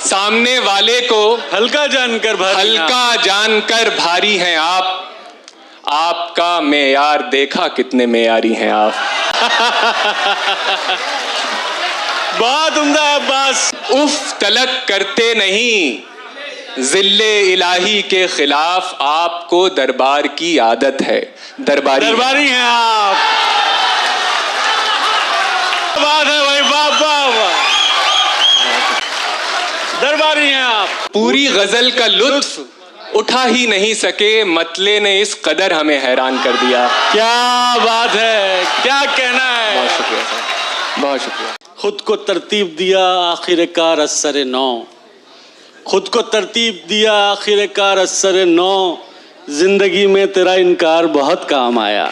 सामने वाले को हल्का जानकर भारी हैं आप। आपका मेयार देखा कितने मेयारी हैं आप। बहुत उम्दा है अब्बास। उफ तलक करते नहीं, जिल्ले इलाही के खिलाफ आपको दरबार की आदत है। दरबारी हैं आप। बात है भाई, वाह। दरबारी हैं आप। पूरी गजल का लुत्फ उठा ही नहीं सके, मतले ने इस कदर हमें हैरान कर दिया। क्या बात है, क्या कहना है। बहुत शुक्रिया सर, बहुत शुक्रिया। खुद को तरतीब दिया आखिरकार असर नौ, खुद को तरतीब दिया आखिरकार असर नौ, जिंदगी में तेरा इनकार बहुत काम आया।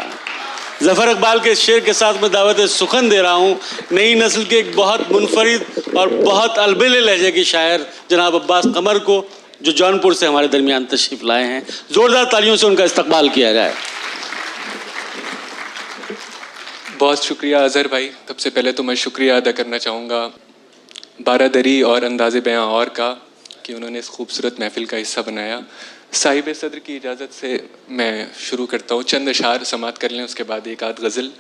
जफर इकबाल के शेर के साथ मैं दावत सुखन दे रहा हूँ नई नस्ल के एक बहुत मुनफरिद और बहुत अलबेले लहजे के शायर जनाब अब्बास कमर को, जो जौनपुर से हमारे दरमियान तशरीफ लाए हैं। जोरदार तालियों से उनका इस्तकबाल किया जाए। बहुत शुक्रिया अजहर भाई। सबसे पहले तो मैं शुक्रिया अदा करना चाहूँगा बारादरी और अंदाज़े बयां और का कि उन्होंने इस खूबसूरत महफिल का हिस्सा बनाया। साहिब सदर की इजाज़त से मैं शुरू करता हूँ। चंद अशार समात कर लें, उसके बाद एक आध गज़ल।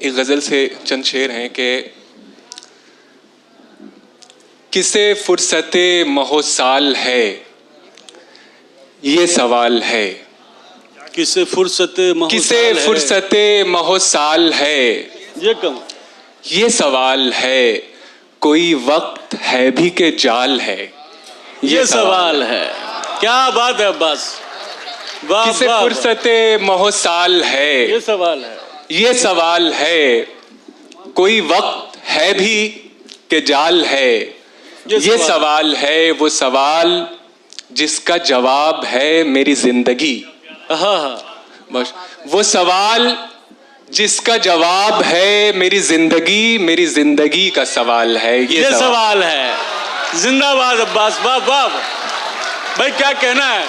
एक गज़ल से चंद शेर हैं कि किसे फुर्सते महोसाल है ये सवाल है। किसे फुर्सते महोसाल है ये सवाल है। कोई वक्त है भी के जाल है ये सवाल है। क्या बात है अब्बास, वाह। किसे फुर्सते महोसाल है ये सवाल है। कोई वक्त है भी के जाल है ये सवाल है। वो सवाल जिसका जवाब है मेरी जिंदगी। बस वो सवाल जिसका जवाब है मेरी जिंदगी का सवाल है ये सवाल है। जिंदाबाद अब्बास, वाह। भाई क्या कहना है।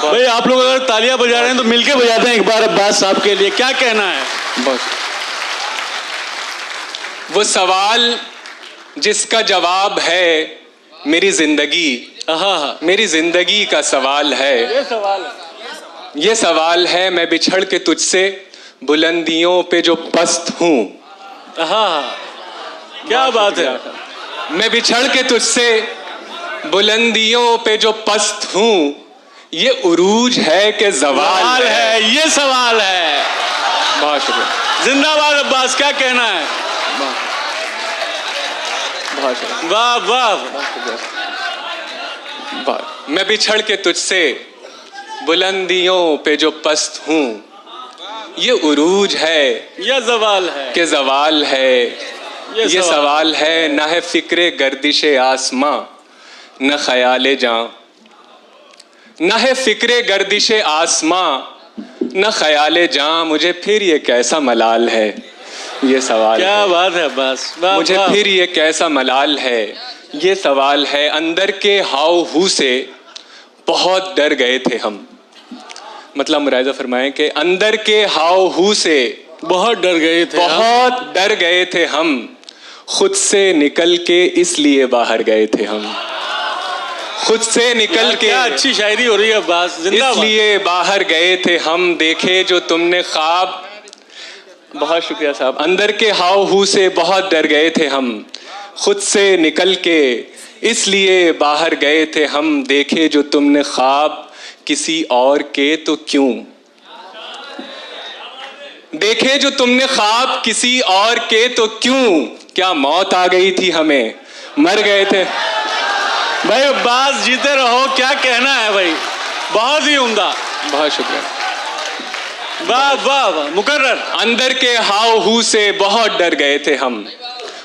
भाई आप लोग अगर तालियां बजा रहे हैं तो मिलके बजाते हैं एक बार अब्बास साहब के लिए। क्या कहना है। बस वो सवाल जिसका जवाब है मेरी जिंदगी का सवाल है। ये सवाल है मैं बिछड़ के तुझसे बुलंदियों पे जो पस्त हूँ। क्या बात है। मैं बिछड़ के तुझसे बुलंदियों पे जो पस्त हूँ। ये उरूज है कि ज़वाल है ये सवाल है। बहुत शुक्रिया। जिंदाबाद अब्बास, क्या कहना है। बहुत शुक्रिया। वाह। मैं बिछड़ के तुझसे बुलंदियों पे जो पस्त हूँ। ये उरूज है ये ज़वाल है कि ज़वाल है ये सवाल है। न है फिक्रे गर्दिशे आसमां न ख्याले जां। न है फिक्रे गर्दिशे आसमां न ख्याले जां। मुझे फिर ये कैसा मलाल है ये सवाल। क्या बात है बस। मुझे फिर ये कैसा मलाल है ये सवाल है। अंदर के हाव हू से बहुत डर गए थे हम। मतलब मुरायजा फरमाएं कि अंदर के हाव हू से बहुत डर गए थे हम। खुद से निकल के इसलिए बाहर गए थे हम। खुद से निकल के, अच्छी शायरी हो रही है अब्बास, इसलिए बाहर गए थे हम। देखे जो तुमने ख्वाब। बहुत शुक्रिया साहब। अंदर के हाव हू से बहुत डर गए थे हम। खुद से निकल के इसलिए बाहर गए थे हम। देखे जो तुमने ख्वाब किसी और के तो क्यों। देखे जो तुमने ख्वाब किसी और के तो क्यों। क्या मौत आ गई थी हमें, मर गए थे। भाई अब्बास जीते रहो, क्या कहना है भाई। बहुत ही उम्दा। बहुत शुक्रिया। वाह मुकर्रर। अंदर के हाव हू से बहुत डर गए थे हम।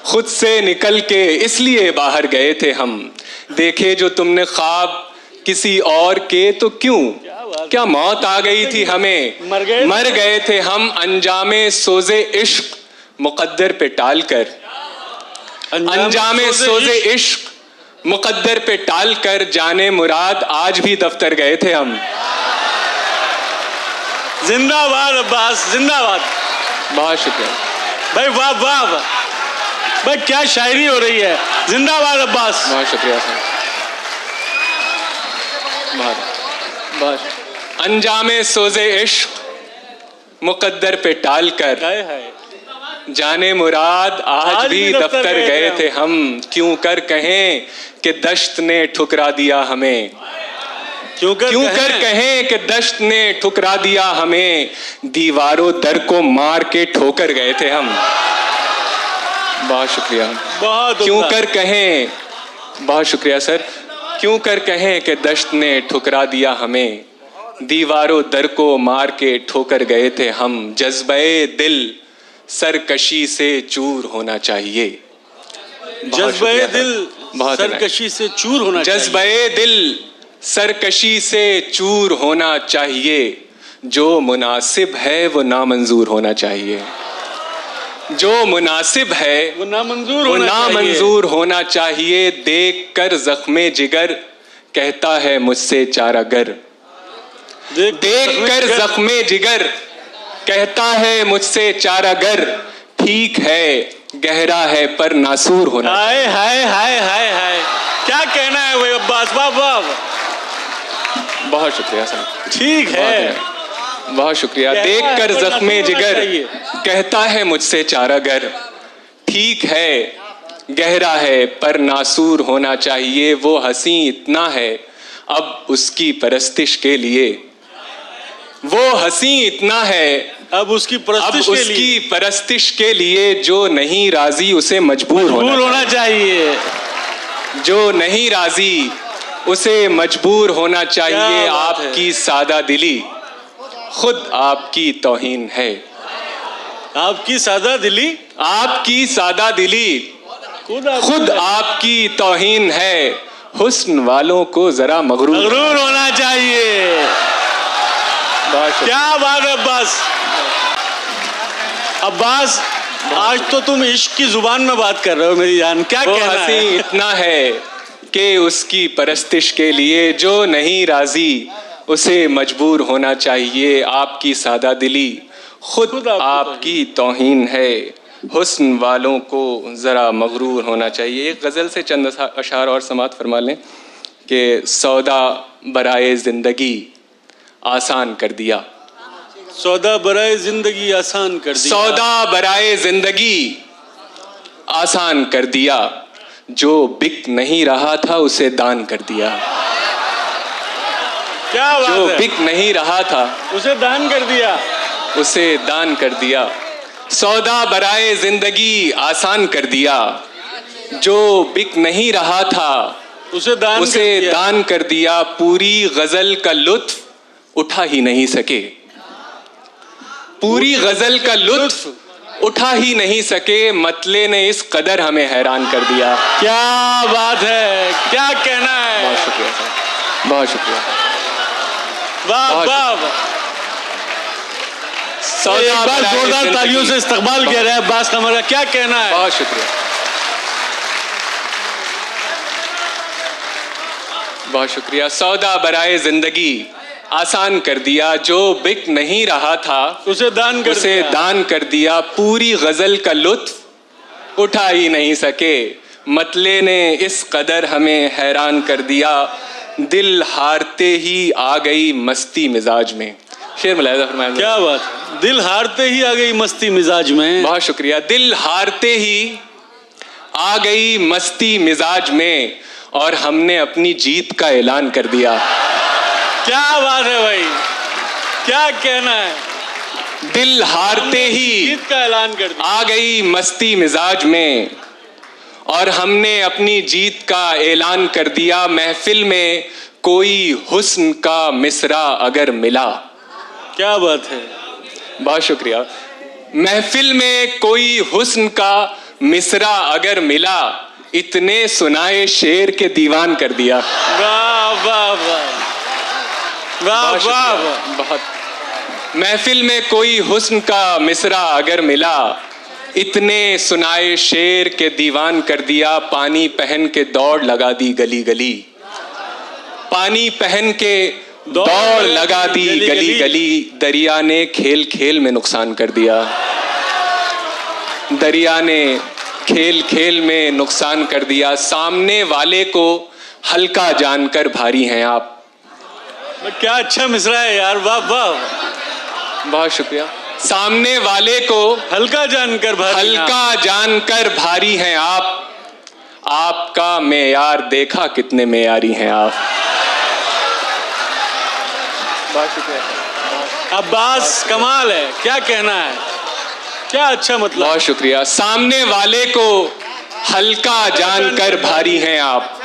खुद से निकल के इसलिए बाहर गए थे हम। देखे जो तुमने ख्वाब किसी और के तो क्यों। क्या मौत आ गई थी हमें, मर गए थे हम। अंजामे सोजे इश्क मुकद्दर पे टाल कर। अंजामे सोजे इश्क मुकद्दर पे टाल कर। जाने मुराद आज भी दफ्तर गए थे हम। जिंदाबाद अब्बास, जिंदाबाद। बहुत शुक्रिया भाई, वाह। भाई क्या शायरी हो रही है, जिंदाबाद अब्बास। बहुत शुक्रिया सर, बहुत बहुत। अंजामे सोजे इश्क मुकद्दर पे टाल कर, हाय हाय, जाने मुराद आज भी दफ्तर गए थे हम, क्यों कर कहें कि दश्त ने ठुकरा दिया हमें, क्यों कर कहें कि दश्त ने ठुकरा दिया हमें, दीवारों दर को मार के ठोकर गए थे हम। बहुत शुक्रिया, बहुत क्यों कर कहें, बहुत शुक्रिया सर, क्यों कर कहें कि दश्त ने ठुकरा दिया हमें, दीवारों दर को मार के ठोकर गए थे हम, जज्बे दिल सरकशी से चूर होना चाहिए। जज्बे दिल सरकशी से चूर होना चाहिए, जज्बे दिल सरकशी से चूर होना चाहिए, जो मुनासिब है वो नामंजूर होना चाहिए, जो मुनासिब है वो नामंजूर होना चाहिए, देख कर जख्मे जिगर कहता है मुझसे चारागर, देख कर जख्मे जिगर कहता है मुझसे चारागर, ठीक है गहरा है पर नासूर होना। हाय हाय हाय हाय हाय, क्या कहना है भाई अब्बास, वाह वाह, बहुत शुक्रिया सर, ठीक है, बहुत शुक्रिया। देख कर जख्मे जिगर कहता है मुझसे चारागर, ठीक है गहरा है पर नासूर होना चाहिए, वो हंसी इतना है अब उसकी परस्तिश के लिए, वो हंसी इतना है अब उसकी परस्तिश के लिए, जो नहीं राजी उसे मजबूर होना चाहिए, जो नहीं राजी उसे मजबूर होना चाहिए, आपकी सादा दिली खुद आपकी तौहीन है, आपकी सादा दिली, आपकी सादा दिली खुद आपकी तौहीन है, हुस्न वालों को जरा मगरूर होना चाहिए। क्या बात है अब्बास, अब्बास आज तो तुम इश्क की जुबान में बात कर रहे हो मेरी जान, क्या कहना है? इतना है कि उसकी परस्तिश के लिए जो नहीं राजी उसे मजबूर होना चाहिए, आपकी सादा दिली खुद आपकी तौहीन है, हुस्न वालों को ज़रा मगरूर होना चाहिए। एक गज़ल से चंद अशार और समात फरमा लें कि सौदा बराए ज़िंदगी आसान कर दिया, सौदा बराए ज़िंदगी आसान कर दिया, सौदा बराए ज़िंदगी आसान कर दिया, जो बिक नहीं रहा था उसे दान कर दिया, क्या बात है, जो बिक नहीं रहा था उसे दान कर दिया, उसे दान कर दिया, सौदा बराए ज़िंदगी आसान कर दिया, जो बिक नहीं रहा था उसे दान कर दिया, पूरी गज़ल का लुत्फ उठा ही नहीं सके, पूरी गज़ल का लुत्फ उठा ही नहीं सके, मतले ने इस कदर हमें हैरान कर दिया। क्या बात है, क्या कहना है, बहुत शुक्रिया सर, बहुत शुक्रिया, वाह वाह, एक बार जोरदार तालियों से इस्तकबाल किया रहा है अब्बास कमर का, क्या कहना है? बहुत शुक्रिया, बहुत शुक्रिया। सौदा बराए ज़िंदगी आसान कर दिया, जो बिक नहीं रहा था उसे दान कर दिया, पूरी गज़ल का लुत्फ उठा ही नहीं सके, मतले ने इस कदर हमें हैरान कर दिया, दिल हारते ही आ गई मस्ती मिजाज में। शेर मुलाहिज़ा फरमाएं। क्या बात, दिल हारते ही आ गई मस्ती मिजाज में। बहुत शुक्रिया। दिल हारते ही आ गई मस्ती मिजाज में और हमने अपनी जीत का ऐलान कर दिया। क्या बात है भाई, क्या कहना है। दिल हारते ही जीत का ऐलान कर दिया, आ गई मस्ती मिजाज में और हमने अपनी जीत का ऐलान कर दिया। महफिल में कोई हुस्न का मिसरा अगर मिला। क्या बात है, बहुत शुक्रिया। महफिल में कोई हुस्न का मिसरा अगर मिला, इतने सुनाए शेर के दीवान कर दिया। वाह वाह वाह वाह वाह। बहुत। महफिल में कोई हुस्न का मिसरा अगर मिला, इतने सुनाए शेर के दीवान कर दिया। पानी पहन के दौड़ लगा दी गली गली, पानी पहन के दौड़ लगा दी गली गली। दरिया ने खेल खेल में नुकसान कर दिया, दरिया ने खेल खेल में नुकसान कर दिया। सामने वाले को हल्का जानकर भारी हैं आप। क्या अच्छा मिसरा है यार, वाह वाह, बहुत शुक्रिया। सामने वाले को हल्का जानकर भारी, हल्का जानकर भारी हैं आप। आपका मेयार देखा कितने मेयारी हैं आप। बहुत शुक्रिया। अब्बास कमाल है, क्या कहना है, क्या अच्छा मतलब। बहुत शुक्रिया। सामने वाले को हल्का जानकर भारी हैं आप।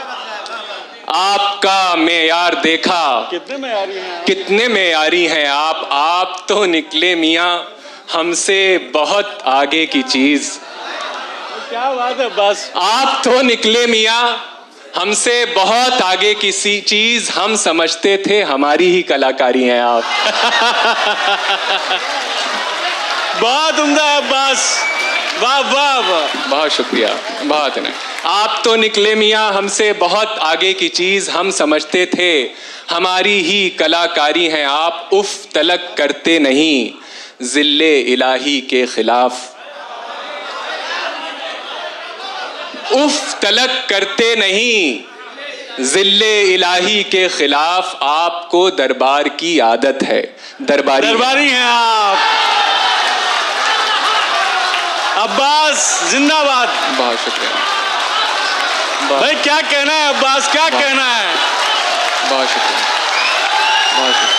आपका मेयार देखा कितने मेयारी हैं, कितने मेयारी हैं आप। आप तो निकले मियाँ हमसे बहुत आगे की चीज। क्या बात है बस। आप तो निकले मियाँ हमसे बहुत आगे की सी चीज। हम समझते थे हमारी ही कलाकारी हैं आप। बहुत उम्दा है अब्बास, वाह वाह वाह। बहुत शुक्रिया, बहुत है। आप तो निकले मियाँ हमसे बहुत आगे की चीज। हम समझते थे हमारी ही कलाकारी हैं आप। उफ तलक करते नहीं जिल्ले इलाही के खिलाफ। उफ तलक करते नहीं जिल्ले इलाही के खिलाफ। आपको दरबार की आदत है। दरबारी हैं आप। अब्बास जिंदाबाद। बहुत शुक्रिया। भाई क्या कहना है अब्बास, क्या कहना है। बहुत शुक्रिया, बहुत शुक्रिया।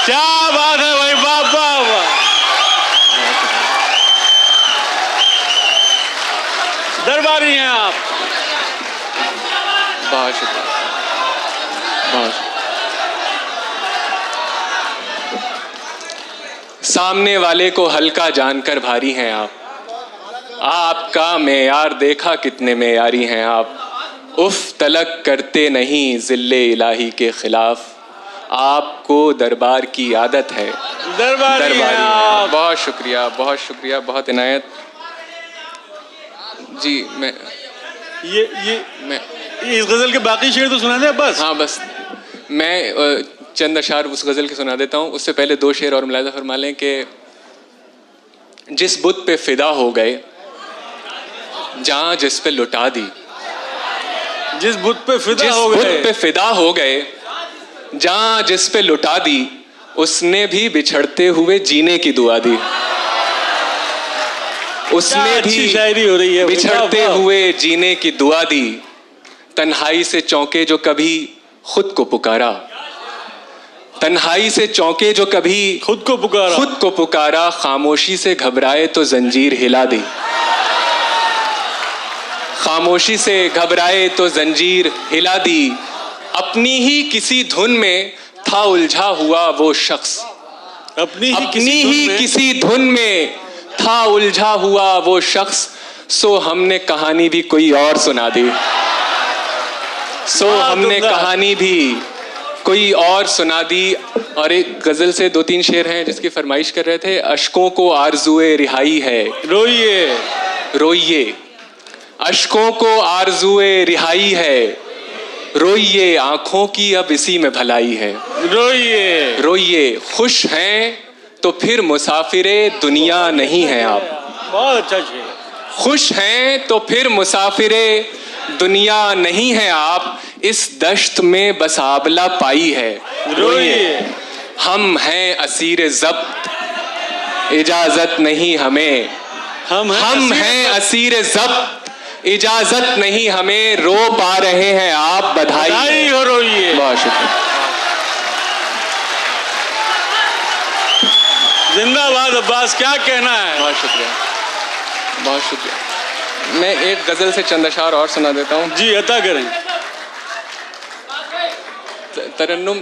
क्या बात है भाई, वाह वाह वाह। दरबारी हैं आप। बहुत शुक्रिया, बहुत शुक्रिया। सामने वाले को हल्का जानकर भारी हैं आप। आपका मेयार देखा कितने मेयारी हैं आप। उफ तलक करते नहीं जिल्ले इलाही के खिलाफ। आपको दरबार की आदत है। दरबारी हैं आप। बहुत शुक्रिया, बहुत शुक्रिया, बहुत इनायत जी। मैं इस गजल के बाकी शेर तो सुना दे बस। हाँ बस मैं चंद अशार उस गजल के सुना देता हूँ। उससे पहले दो शेर और मुलाहिजा फरमा लें कि जिस बुत पे फिदा हो गए जहां जिस पे लुटा दी। जिस बुत पे फिदा जिस हो बुत गए, पे फिदा हो गए जहां जिस पे लुटा दी। उसने भी बिछड़ते हुए जीने की दुआ दी। उसने भी शायरी हो रही है। बिछड़ते हुए जीने की दुआ दी। तन्हाई से चौंके जो कभी खुद को पुकारा। तन्हाई से चौंके जो कभी खुद को पुकारा। खुद को पुकारा। खामोशी से घबराए तो जंजीर हिला दी। खामोशी से घबराए तो जंजीर हिला दी। अपनी ही किसी धुन में था उलझा हुआ वो शख्स। अपनी ही किसी धुन में था उलझा हुआ वो शख्स। सो हमने कहानी भी कोई और सुना दी। सो हमने कहानी भी कोई और सुना दी। और एक गजल से दो तीन शेर हैं जिसकी फरमाइश कर रहे थे। अश्कों को आरज़ुए रिहाई है। रोइए रोइए। अश्कों को आरज़ुए रिहाई है। रोइए आंखों की अब इसी में भलाई है। रोइए रोइए। खुश हैं तो फिर मुसाफिरे दुनिया नहीं है आप। बहुत अच्छा शेर। खुश हैं तो फिर मुसाफिरे दुनिया नहीं है आप। इस दश्त में बस आबला पाई है। रोइए। हम हैं असीर ज़ब्त इजाजत नहीं हमें। हम हैं असीर ज़ब्त इजाजत नहीं हमें। रो पा रहे हैं आप बधाई हो। रोइए। बहुत शुक्रिया। जिंदाबाद अब्बास, क्या कहना है। बहुत शुक्रिया, बहुत शुक्रिया। मैं एक गजल से चंद अशार और सुना देता हूँ। जी अता करें। तरन्नुम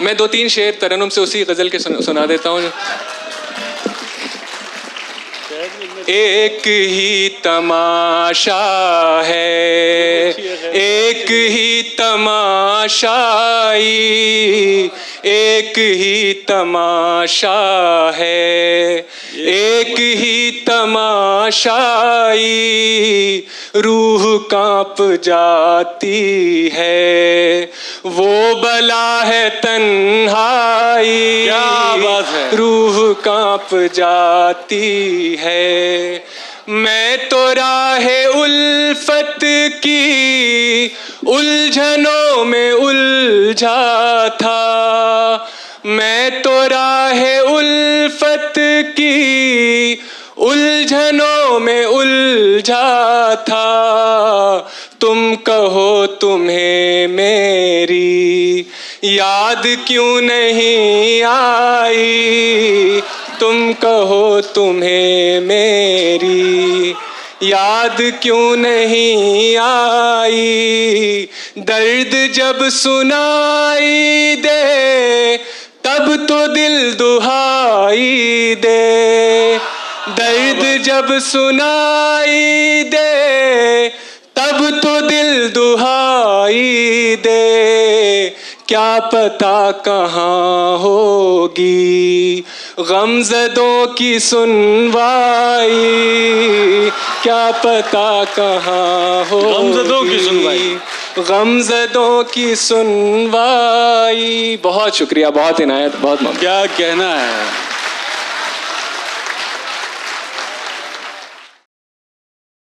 मैं दो तीन शेर तरन्नुम से उसी गजल के सुना देता हूँ। एक ही तमाशा है, एक ही तमाशाई, एक ही तमाशा है, एक ही तमाशाई, रूह कांप जाती है, वो बला है तन्हाई। क्या बात है। रूह कांप जाती है। मैं तो राहे उल्फत की उलझनों में उलझा था, मैं तो राहे उल्फत की उलझनों में उलझा था। तुम कहो तुम्हें मेरी याद क्यों नहीं आई, तुम कहो तुम्हें मेरी याद क्यों नहीं आई। दर्द जब सुनाई दे तब तो दिल दुहाई दे, दर्द जब सुनाई दे तब तो दिल दुहाई दे। क्या पता कहाँ होगी गमज़दों की सुनवाई, क्या पता कहाँ होगी गमज़दों की सुनवाई, गमज़दों की सुनवाई। बहुत शुक्रिया, बहुत इनायत, बहुत ममनून। क्या कहना है।